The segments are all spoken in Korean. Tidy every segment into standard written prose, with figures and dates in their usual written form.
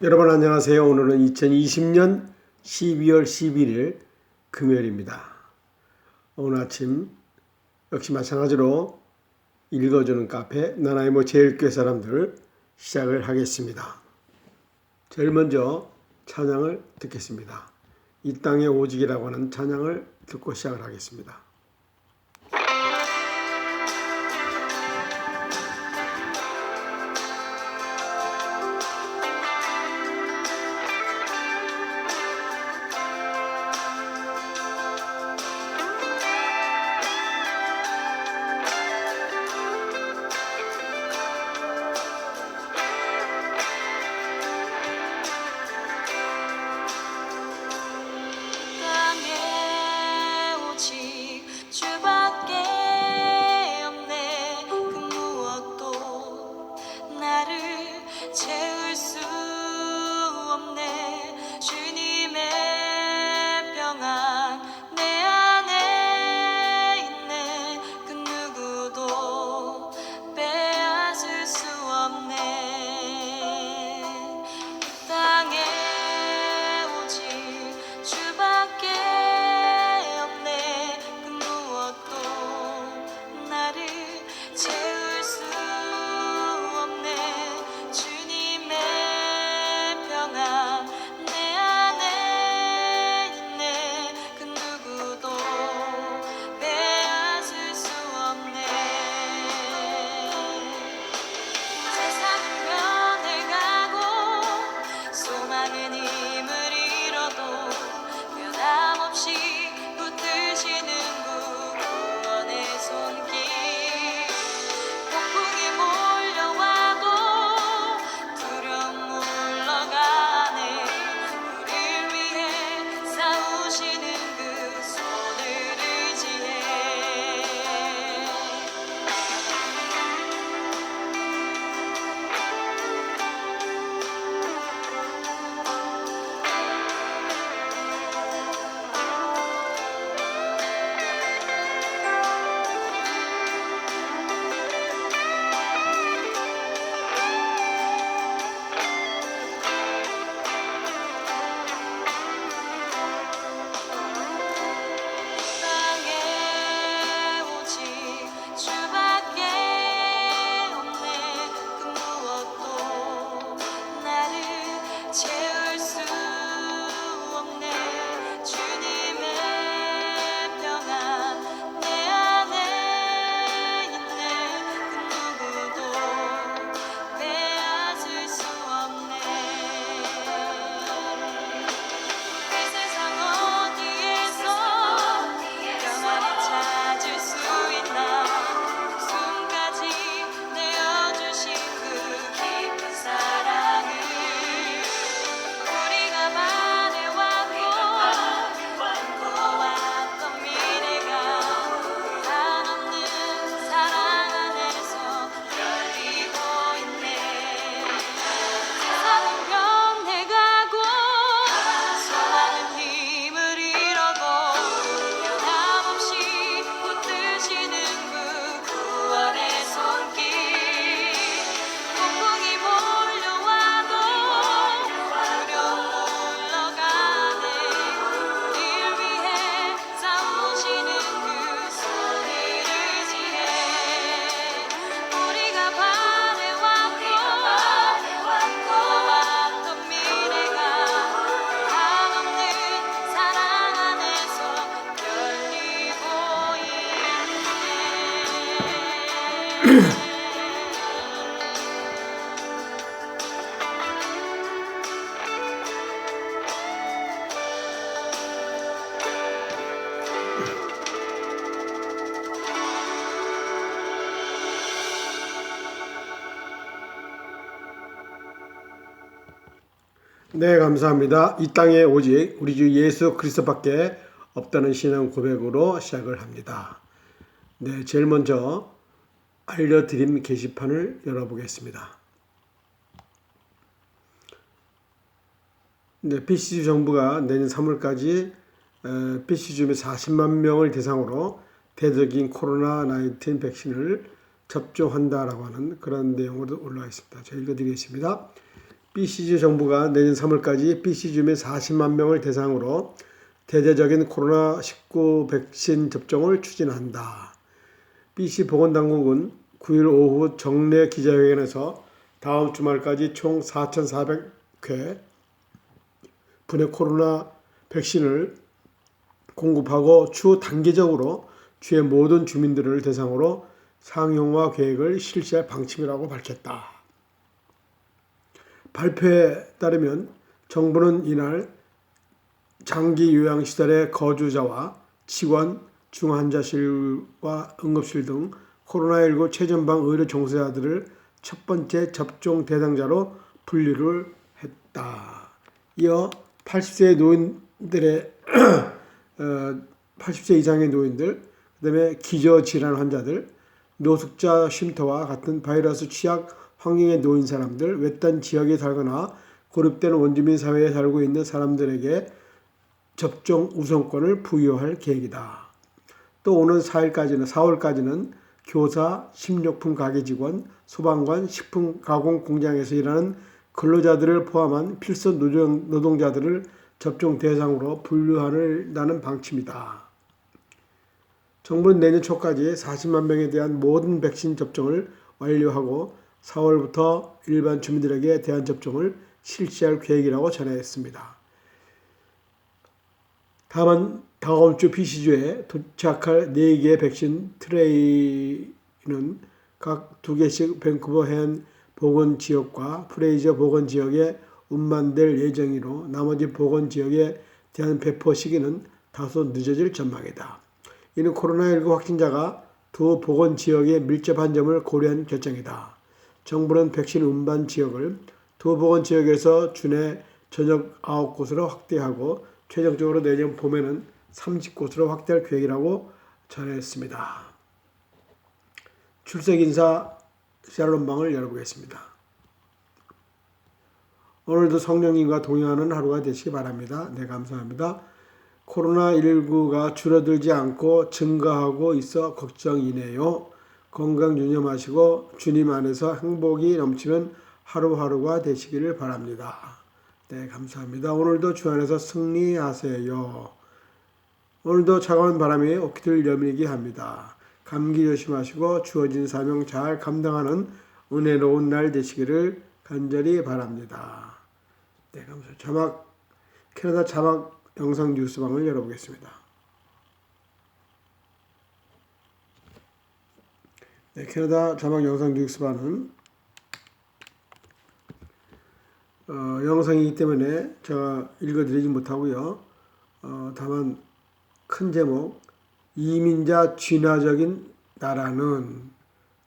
여러분 안녕하세요. 오늘은 2020년 12월 11일 금요일입니다. 오늘 아침 역시 마찬가지로 읽어주는 카페 나나이모 제일교회 사람들 시작을 하겠습니다. 제일 먼저 찬양을 듣겠습니다. 이 땅의 오직이라고 하는 찬양을 듣고 시작을 하겠습니다. 네, 감사합니다. 이 땅에 오직 우리 주 예수 그리스도밖에 없다는 신앙 고백으로 시작을 합니다. 네, 제일 먼저 알려드림 게시판을 열어보겠습니다. 네, PC주 정부가 내년 3월까지 PC주민 40만 명을 대상으로 대대적인 코로나19 백신을 접종한다라고 하는 그런 내용으로 올라와 있습니다. 제가 읽어드리겠습니다. BCG 정부가 내년 3월까지 BCG 및 40만 명을 대상으로 대대적인 코로나19 백신 접종을 추진한다. BC 보건당국은 9일 오후 정례 기자회견에서 다음 주말까지 총 4,400회 분의 코로나 백신을 공급하고 추후 단계적으로 주의 모든 주민들을 대상으로 상용화 계획을 실시할 방침이라고 밝혔다. 발표에 따르면 정부는 이날 장기 요양시설의 거주자와 직원, 중환자실과 응급실 등 코로나19 최전방 의료 종사자들을 첫 번째 접종 대상자로 분류를 했다. 이어 80세 노인들의 80세 이상의 노인들, 그다음에 기저질환 환자들, 노숙자 쉼터와 같은 바이러스 취약 환경에 놓인 사람들, 외딴 지역에 살거나 고립된 원주민 사회에 살고 있는 사람들에게 접종 우선권을 부여할 계획이다. 또 오는 4월까지는 교사, 식료품 가게 직원, 소방관, 식품 가공 공장에서 일하는 근로자들을 포함한 필수 노동자들을 접종 대상으로 분류하는 방침이다. 정부는 내년 초까지 40만 명에 대한 모든 백신 접종을 완료하고 4월부터 일반 주민들에게 대한 접종을 실시할 계획이라고 전했습니다. 다만 다음 주 BC주에 도착할 4개의 백신 트레이는 각 2개씩 밴쿠버 해안 보건지역과 프레이저 보건지역에 운반될 예정이로 나머지 보건지역에 대한 배포 시기는 다소 늦어질 전망이다. 이는 코로나19 확진자가 두 보건지역에 밀접한 점을 고려한 결정이다. 정부는 백신 운반 지역을 두 보건지역에서 주내 전역 9곳으로 확대하고 최종적으로 내년 봄에는 30곳으로 확대할 계획이라고 전했습니다. 출석 인사 샬롬방을 열어보겠습니다. 오늘도 성령님과 동행하는 하루가 되시기 바랍니다. 네, 감사합니다. 코로나19가 줄어들지 않고 증가하고 있어 걱정이네요. 건강 유념하시고 주님 안에서 행복이 넘치는 하루하루가 되시기를 바랍니다. 네, 감사합니다. 오늘도 주 안에서 승리하세요. 오늘도 차가운 바람이 옷깃을 여미게 합니다. 감기 조심하시고 주어진 사명 잘 감당하는 은혜로운 날 되시기를 간절히 바랍니다. 네, 감사합니다. 캐나다 자막 영상 뉴스방을 열어보겠습니다. 네, 캐나다 자막 영상 뉴스방은 영상이기 때문에 제가 읽어드리지 못하고요. 다만 큰 제목 이민자 진화적인 나라는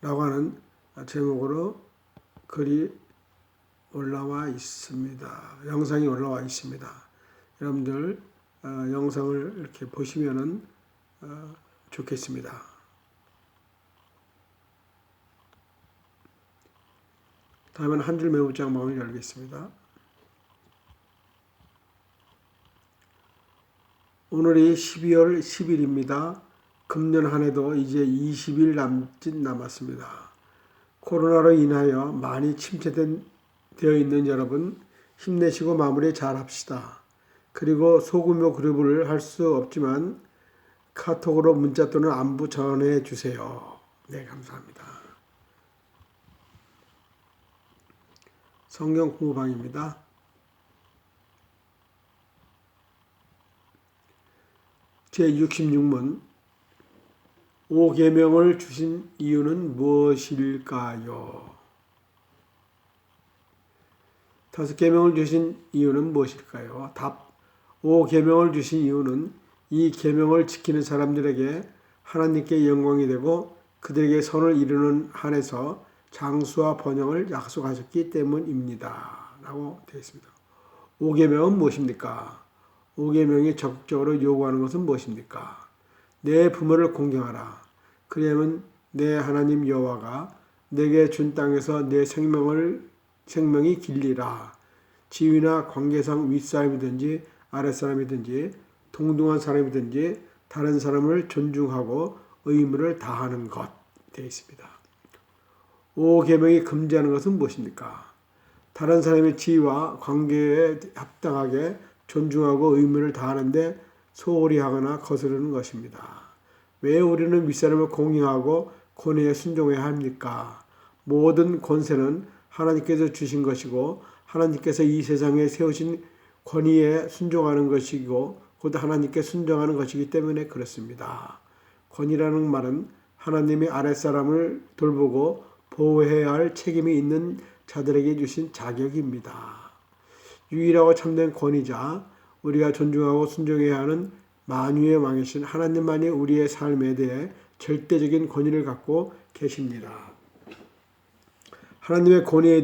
라고 하는 제목으로 글이 올라와 있습니다. 영상이 올라와 있습니다. 여러분들 영상을 이렇게 보시면은 좋겠습니다. 다음은 한 줄 메모장 방을 열겠습니다. 오늘이 12월 10일입니다. 금년 한 해도 이제 20일 남았습니다. 코로나로 인하여 많이 침체되어 있는 여러분 힘내시고 마무리 잘 합시다. 그리고 소규모 그룹을 할 수 없지만 카톡으로 문자 또는 안부 전해 주세요. 네, 감사합니다. 성경 공부방입니다. 제66문 5계명을 주신 이유는 무엇일까요? 5계명을 주신 이유는 무엇일까요? 답. 5계명을 주신 이유는 이 계명을 지키는 사람들에게 하나님께 영광이 되고 그들에게 선을 이루는 한에서 장수와 번영을 약속하셨기 때문입니다. 라고 되어 있습니다. 5계명은 무엇입니까? 5계명이 적극적으로 요구하는 것은 무엇입니까? 내 부모를 공경하라. 그리하면 내 하나님 여호와가 내게 준 땅에서 내 생명이 길리라. 지위나 관계상 윗사람이든지 아랫사람이든지 동등한 사람이든지 다른 사람을 존중하고 의무를 다하는 것 되어 있습니다. 5계명이 금지하는 것은 무엇입니까? 다른 사람의 지위와 관계에 합당하게 존중하고 의무를 다하는데 소홀히 하거나 거스르는 것입니다. 왜 우리는 윗사람을 공경하고 권위에 순종해야 합니까? 모든 권세는 하나님께서 주신 것이고 하나님께서 이 세상에 세우신 권위에 순종하는 것이고 곧 하나님께 순종하는 것이기 때문에 그렇습니다. 권위라는 말은 하나님의 아랫사람을 돌보고 보호해야 할 책임이 있는 자들에게 주신 자격입니다. 유일하고 참된 권위자, 우리가 존중하고 순종해야 하는 만유의 왕이신 하나님만이 우리의 삶에 대해 절대적인 권위를 갖고 계십니다. 하나님의 권위에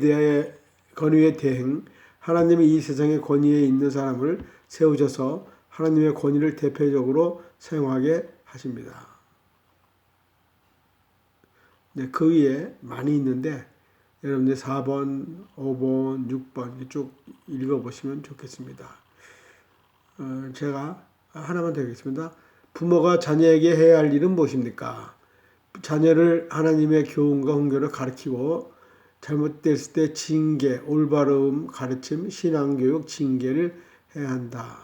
대행, 하나님이 이 세상의 권위에 있는 사람을 세우셔서 하나님의 권위를 대표적으로 사용하게 하십니다. 네, 그 위에 많이 있는데 여러분들 4번, 5번, 6번 쭉 읽어보시면 좋겠습니다. 제가 하나만 드리겠습니다. 부모가 자녀에게 해야 할 일은 무엇입니까? 자녀를 하나님의 교훈과 훈계를 가르치고 잘못됐을 때 징계, 올바름 가르침, 신앙교육, 징계를 해야 한다.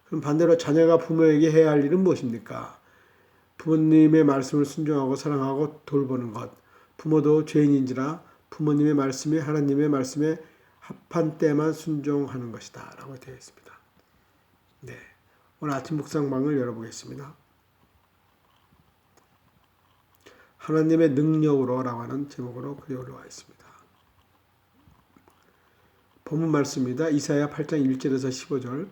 그럼 반대로 자녀가 부모에게 해야 할 일은 무엇입니까? 부모님의 말씀을 순종하고 사랑하고 돌보는 것. 부모도 죄인인지라 부모님의 말씀이 하나님의 말씀에 합한 때만 순종하는 것이다. 라고 되어 있습니다. 네, 오늘 아침 묵상방을 열어보겠습니다. 하나님의 능력으로 라고 하는 제목으로 글이 올라와 있습니다. 본문 말씀입니다. 이사야 8장 1절에서 15절.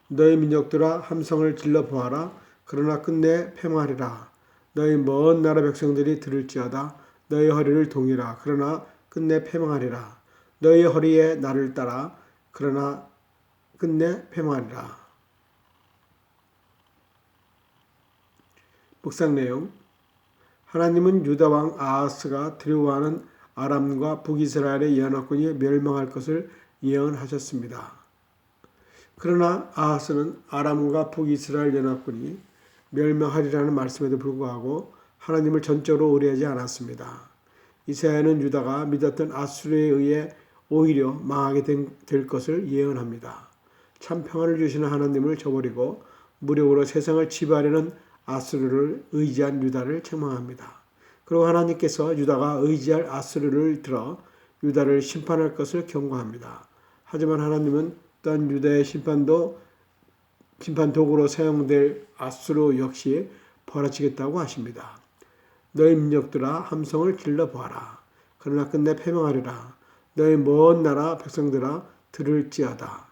너희 민족들아 함성을 질러 보아라. 그러나 끝내 패망하리라. 너희 먼 나라 백성들이 들을지어다. 너희 허리를 동이라. 그러나 끝내 패망하리라. 너희 허리에 나를 따라. 그러나 끝내 패망하리라. 묵상 내용. 하나님은 유다 왕 아하스가 두려워하는 아람과 북이스라엘의 연합군이 멸망할 것을 예언하셨습니다. 그러나 아하스는 아람과 북이스라엘 연합군이 멸망하리라는 말씀에도 불구하고 하나님을 전적으로 의뢰하지 않았습니다. 이사야는 유다가 믿었던 아수르에 의해 오히려 망하게 될 것을 예언합니다. 참 평안을 주시는 하나님을 저버리고 무력으로 세상을 지배하려는 아수르를 의지한 유다를 책망합니다. 그리고 하나님께서 유다가 의지할 아수르를 들어 유다를 심판할 것을 경고합니다. 하지만 하나님은 또한 유다의 심판 도구로 사용될 아수르 역시 벌어지겠다고 하십니다. 너희 민족들아 함성을 질러 보아라. 그러나 끝내 패망하리라. 너희 먼 나라 백성들아 들을지어다.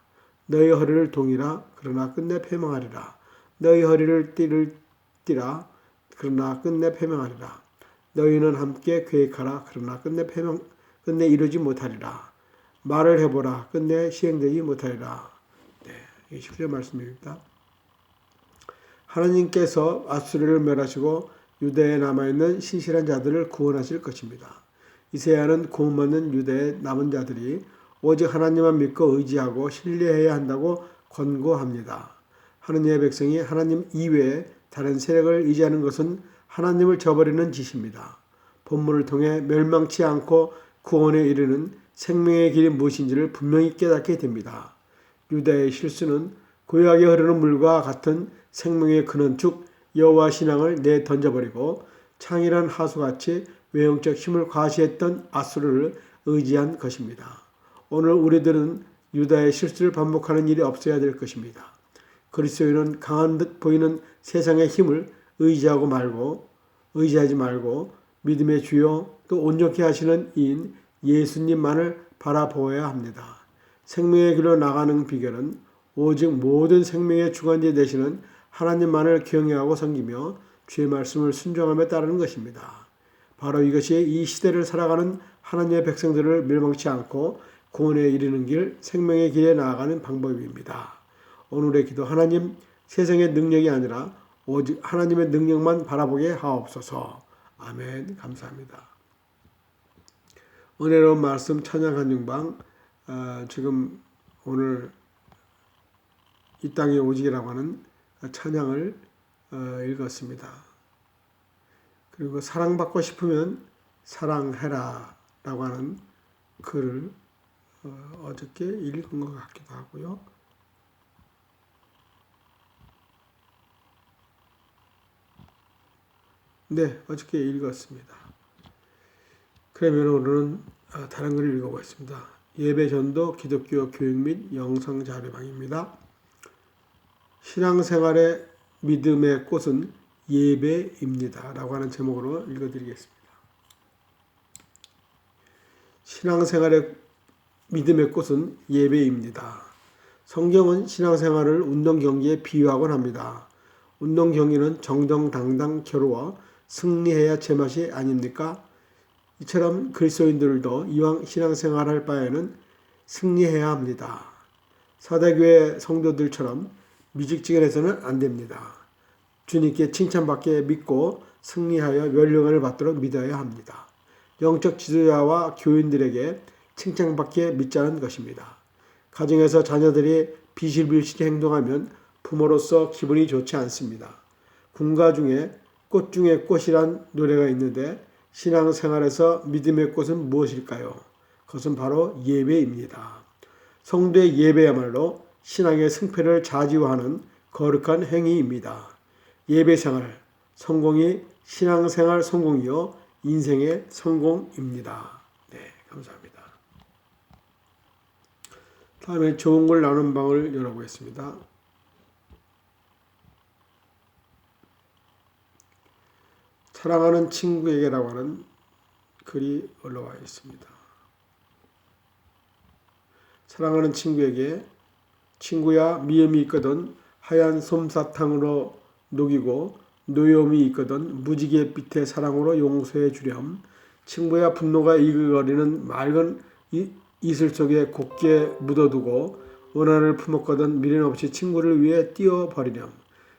너희 허리를 동이라. 그러나 끝내 패망하리라. 너희 허리를 띠라. 그러나 끝내 패망하리라. 너희는 함께 계획하라. 그러나 끝내 이루지 못하리라. 말을 해보라. 끝내 시행되지 못하리라. 네, 이 10절 말씀입니다. 하나님께서 아수르를 멸하시고 유대에 남아있는 신실한 자들을 구원하실 것입니다. 이사야는 구원받는 유대의 남은 자들이 오직 하나님만 믿고 의지하고 신뢰해야 한다고 권고합니다. 하느님의 백성이 하나님 이외에 다른 세력을 의지하는 것은 하나님을 저버리는 짓입니다. 본문을 통해 멸망치 않고 구원에 이르는 생명의 길이 무엇인지를 분명히 깨닫게 됩니다. 유다의 실수는 고요하게 흐르는 물과 같은 생명의 근원축 여호와 신앙을 내던져버리고 창이란 하수같이 외형적 힘을 과시했던 아수르를 의지한 것입니다. 오늘 우리들은 유다의 실수를 반복하는 일이 없어야 될 것입니다. 그리스도인은 강한 듯 보이는 세상의 힘을 의지하지 말고 믿음의 주요 또 온전케 하시는 이인 예수님만을 바라보아야 합니다. 생명의 길로 나가는 비결은 오직 모든 생명의 주관자 되시는 하나님만을 경외하고 섬기며 주의 말씀을 순종하며 따르는 것입니다. 바로 이것이 이 시대를 살아가는 하나님의 백성들을 멸망치 않고 구원에 이르는 길, 생명의 길에 나아가는 방법입니다. 오늘의 기도. 하나님, 세상의 능력이 아니라 오직 하나님의 능력만 바라보게 하옵소서. 아멘. 감사합니다. 은혜로운 말씀 찬양 한중방, 지금 오늘 이 땅의 오직이라고 하는 찬양을 읽었습니다. 그리고 사랑받고 싶으면 사랑해라 라고 하는 글을 어저께 읽은 것 같기도 하고요. 네, 어저께 읽었습니다. 그러면 오늘은 다른 글을 읽어보겠습니다. 예배전도 기독교 교육 및 영상 자료방입니다. 신앙생활의 믿음의 꽃은 예배입니다. 라고 하는 제목으로 읽어드리겠습니다. 신앙생활의 믿음의 꽃은 예배입니다. 성경은 신앙생활을 운동 경기에 비유하곤 합니다. 운동 경기는 정정당당 겨루어 승리해야 제맛이 아닙니까? 이처럼 그리스도인들도 이왕 신앙생활할 바에는 승리해야 합니다. 사대교회 성도들처럼 미직지근해서는 안 됩니다. 주님께 칭찬받게 믿고 승리하여 멸류관을 받도록 믿어야 합니다. 영적 지도자와 교인들에게 칭찬받게 믿자는 것입니다. 가정에서 자녀들이 비실비실 행동하면 부모로서 기분이 좋지 않습니다. 군가 중에 꽃 중에 꽃이란 노래가 있는데 신앙생활에서 믿음의 꽃은 무엇일까요? 그것은 바로 예배입니다. 성도의 예배야말로 신앙의 승패를 좌지우하는 거룩한 행위입니다. 예배생활, 성공이 신앙생활 성공이요 인생의 성공입니다. 네, 감사합니다. 다음에 좋은 걸 나누는 방을 열어보겠습니다. 사랑하는 친구에게라고 하는 글이 올라와 있습니다. 사랑하는 친구에게 친구야 미움이 있거든 하얀 솜사탕으로 녹이고 노여움이 있거든 무지개 빛의 사랑으로 용서해 주렴. 친구야 분노가 이글거리는 맑은 이슬 속에 곱게 묻어두고 원한을 품었거든 미련 없이 친구를 위해 띄워버리렴.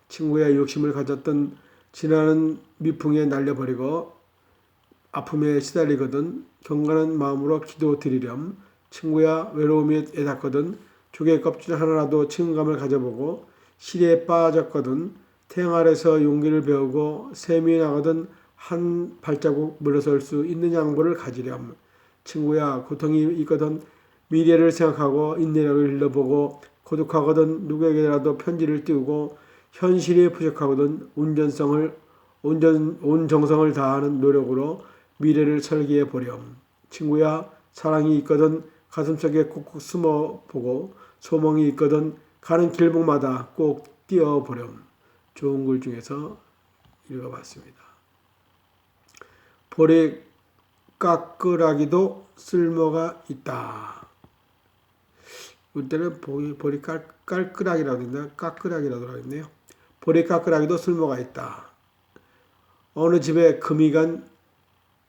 친구야 욕심을 가졌던 지나는 미풍에 날려버리고 아픔에 시달리거든 경건한 마음으로 기도드리렴. 친구야 외로움에 애닫거든 조개 껍질 하나라도 친근감을 가져보고 시리에 빠졌거든 태양 아래서 용기를 배우고 샘이 나거든 한 발자국 물러설 수 있는 양보를 가지렴. 친구야 고통이 있거든 미래를 생각하고 인내력을 길러보고 고독하거든 누구에게라도 편지를 띄우고 현실이 부족하거든 온 정성을 다하는 노력으로 미래를 설계해 보렴. 친구야 사랑이 있거든 가슴속에 꾹꾹 숨어보고 소망이 있거든 가는 길목마다 꼭 뛰어보렴. 좋은 글 중에서 읽어봤습니다. 볼에 까끌하기도 쓸모가 있다. 이때는 볼이 깔끌하기라고 했나 까끌하기라고 했네요. 볼이 까끌하기도 쓸모가 있다. 어느 집에 금이 간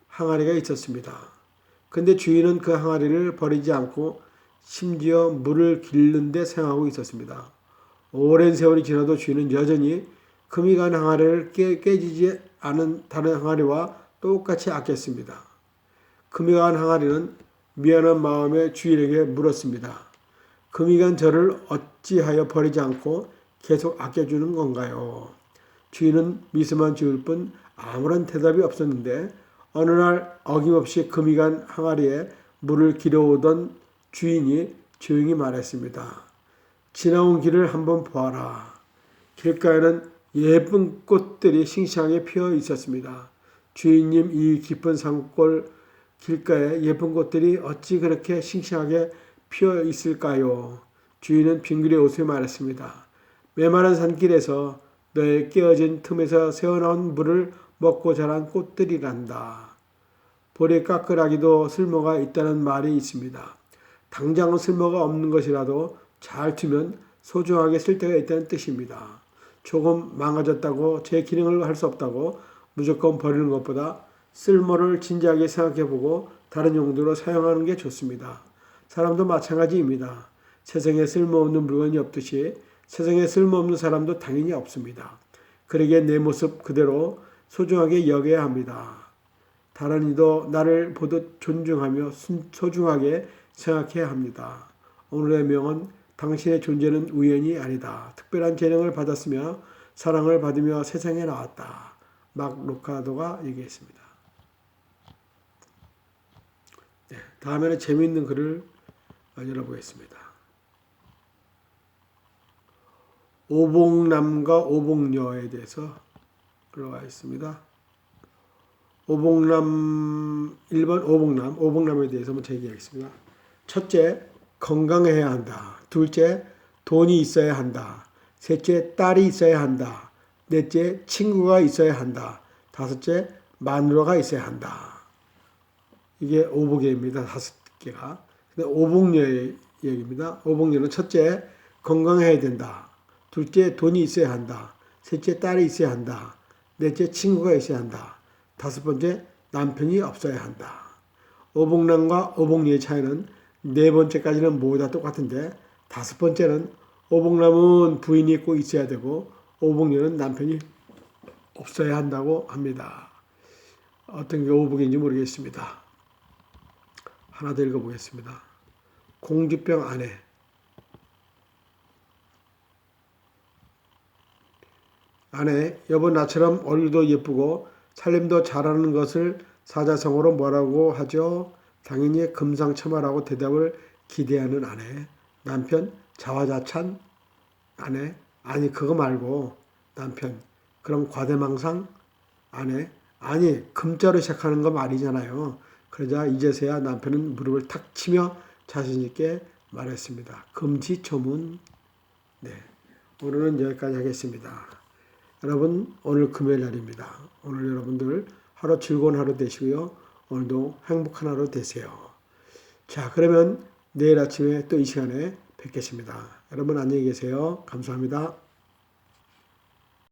항아리가 있었습니다. 근데 주인은 그 항아리를 버리지 않고 심지어 물을 길는 데 사용하고 있었습니다. 오랜 세월이 지나도 주인은 여전히 금이 간 항아리를 깨지지 않은 다른 항아리와 똑같이 아꼈습니다. 금이 간 항아리는 미안한 마음에 주인에게 물었습니다. 금이 간 저를 어찌하여 버리지 않고 계속 아껴주는 건가요? 주인은 미소만 지을 뿐 아무런 대답이 없었는데 어느 날 어김없이 금이 간 항아리에 물을 길어오던 주인이 조용히 말했습니다. 지나온 길을 한번 보아라. 길가에는 예쁜 꽃들이 싱싱하게 피어 있었습니다. 주인님, 이 깊은 산골 길가에 예쁜 꽃들이 어찌 그렇게 싱싱하게 피어 있을까요? 주인은 빙그레 웃으며 말했습니다. 메마른 산길에서 너의 깨어진 틈에서 새어나온 물을 먹고 자란 꽃들이란다. 볼에 까끌하기도 쓸모가 있다는 말이 있습니다. 당장은 쓸모가 없는 것이라도 잘 두면 소중하게 쓸 때가 있다는 뜻입니다. 조금 망가졌다고 제 기능을 할 수 없다고 무조건 버리는 것보다 쓸모를 진지하게 생각해보고 다른 용도로 사용하는 게 좋습니다. 사람도 마찬가지입니다. 세상에 쓸모없는 물건이 없듯이 세상에 쓸모없는 사람도 당연히 없습니다. 그러기에 내 모습 그대로 소중하게 여겨야 합니다. 다른 이도 나를 보듯 존중하며 소중하게 생각해야 합니다. 오늘의 명언, 당신의 존재는 우연이 아니다. 특별한 재능을 받았으며 사랑을 받으며 세상에 나왔다. 막 루카도가 얘기했습니다. 네. 다음에는 재미있는 글을 열어보겠습니다. 오복남과 오복녀에 대해서 들어가 있습니다. 오복남 1번 오복남에 대해서 먼저 얘기하겠습니다. 첫째, 건강해야 한다. 둘째, 돈이 있어야 한다. 셋째, 딸이 있어야 한다. 넷째, 친구가 있어야 한다. 다섯째, 마누라가 있어야 한다. 이게 오복예입니다. 5개가. 근데 오복녀의 얘기입니다. 오복녀는 첫째, 건강해야 된다. 둘째, 돈이 있어야 한다. 셋째, 딸이 있어야 한다. 넷째, 친구가 있어야 한다. 다섯 번째, 남편이 없어야 한다. 오복남과 오복녀의 차이는 네 번째까지는 모두 다 똑같은데 다섯 번째는 오복남은 부인이 있고 있어야 되고 오복녀는 남편이 없어야 한다고 합니다. 어떤 게 오복인지 모르겠습니다. 하나 더 읽어보겠습니다. 공주병 아내. 아내, 여보 나처럼 얼굴도 예쁘고 살림도 잘하는 것을 사자성어로 뭐라고 하죠? 당연히 금상첨화라고 대답을 기대하는 아내. 남편, 자화자찬 아내. 아니 그거 말고 남편. 그럼 과대망상 아내. 아니 금자로 시작하는 거 말이잖아요. 그러자 이제서야 남편은 무릎을 탁 치며 자신있게 말했습니다. 금지초문. 네, 오늘은 여기까지 하겠습니다. 여러분 오늘 금요일 날입니다. 오늘 여러분들 하루 즐거운 하루 되시고요. 오늘도 행복한 하루 되세요. 자, 그러면 내일 아침에 또 이 시간에 뵙겠습니다. 여러분 안녕히 계세요. 감사합니다.